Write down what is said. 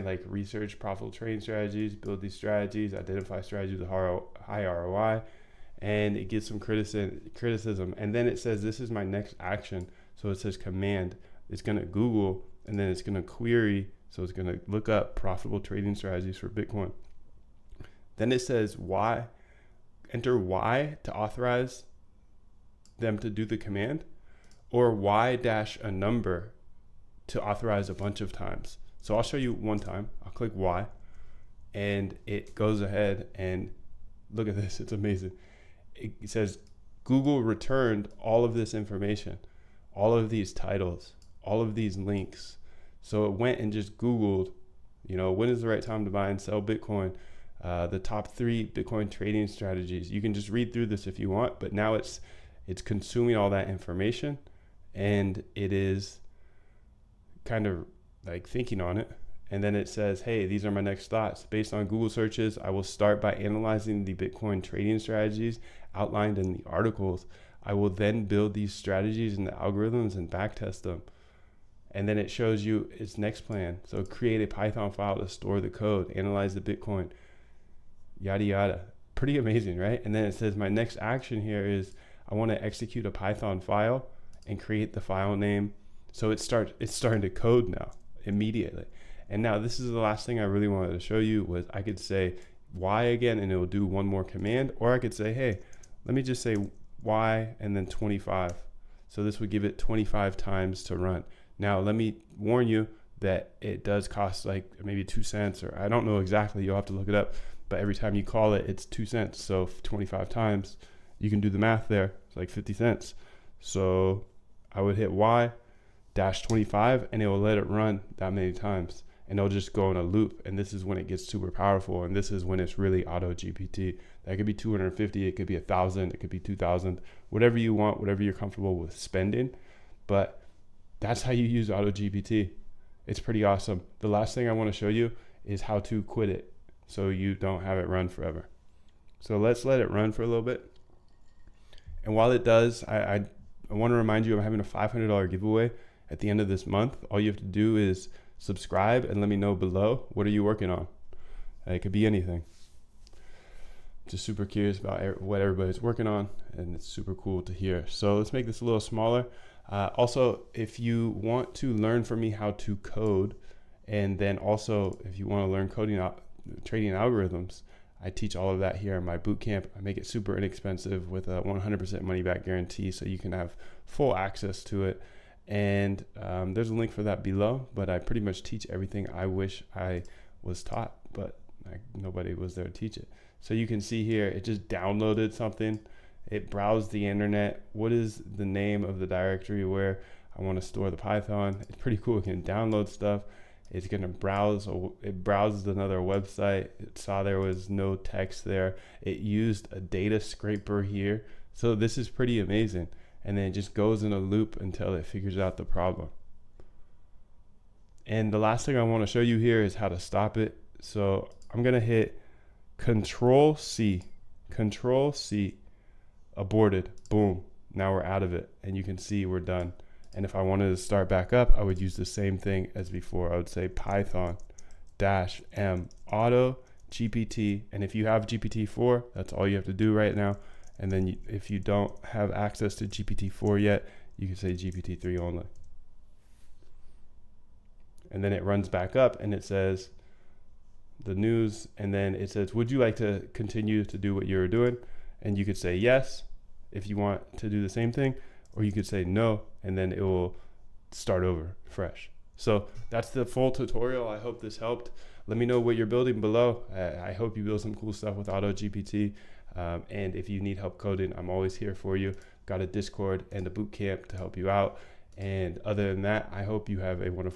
like research profitable trading strategies, build these strategies, identify strategies with high ROI, and it gives some criticism. And then it says, this is my next action. So it says command. It's going to Google, and then it's going to query. So it's going to look up profitable trading strategies for Bitcoin. Then it says Y, enter Y to authorize them to do the command, or Y dash a number to authorize a bunch of times. So I'll show you one time. I'll click Y, and it goes ahead and look at this. It's amazing. It says Google returned all of this information, all of these titles, all of these links. So it went and just Googled, when is the right time to buy and sell Bitcoin? The top 3 Bitcoin trading strategies. You can just read through this if you want, but now it's consuming all that information, and it is kind of like thinking on it. And then it says, hey, these are my next thoughts. Based on Google searches, I will start by analyzing the Bitcoin trading strategies outlined in the articles. I will then build these strategies and the algorithms and backtest them. And then it shows you its next plan. So create a Python file to store the code, analyze the Bitcoin, yada, yada. Pretty amazing, right? And then it says my next action here is I want to execute a Python file and create the file name. So it's starting to code now immediately. And now this is the last thing I really wanted to show you was I could say Y again and it will do one more command, or I could say, hey, let me just say Y and then 25. So this would give it 25 times to run. Now let me warn you that it does cost like maybe 2 cents, or I don't know exactly, you'll have to look it up, but every time you call it, it's 2 cents. So 25 times, you can do the math there, it's like 50 cents. So I would hit Y dash 25 and it will let it run that many times, and it'll just go in a loop. And this is when it gets super powerful, and this is when it's really AutoGPT. That could be 250, it could be 1,000, it could be 2,000, whatever you want, whatever you're comfortable with spending. But that's how you use AutoGPT. It's pretty awesome. The last thing I want to show you is how to quit it so you don't have it run forever. So let's let it run for a little bit. And while it does, I want to remind you I'm having a $500 giveaway at the end of this month. All you have to do is subscribe and let me know below, what are you working on? It could be anything. Just super curious about what everybody's working on, and it's super cool to hear. So let's make this a little smaller. Also, if you want to learn from me how to code, and then also if you want to learn trading algorithms, I teach all of that here in my bootcamp. I make it super inexpensive with a 100% money back guarantee, so you can have full access to it. And there's a link for that below, but I pretty much teach everything I wish I was taught, but nobody was there to teach it. So you can see here, it just downloaded something. It browsed the internet. What is the name of the directory where I want to store the Python? It's pretty cool. It can download stuff. It's going to browse. It browses another website. It saw there was no text there. It used a data scraper here. So this is pretty amazing. And then it just goes in a loop until it figures out the problem. And the last thing I want to show you here is how to stop it. So I'm going to hit Control C, aborted, boom. Now we're out of it, and you can see we're done. And if I wanted to start back up, I would use the same thing as before. I would say Python -m AutoGPT. And if you have GPT-4, that's all you have to do right now. And then if you don't have access to GPT-4 yet, you can say GPT-3 only. And then it runs back up and it says the news, and then it says, would you like to continue to do what you were doing? And you could say yes if you want to do the same thing, or you could say no, and then it will start over fresh. So that's the full tutorial. I hope this helped. Let me know what you're building below. I hope you build some cool stuff with AutoGPT. And if you need help coding, I'm always here for you. Got a Discord and a bootcamp to help you out. And other than that, I hope you have a wonderful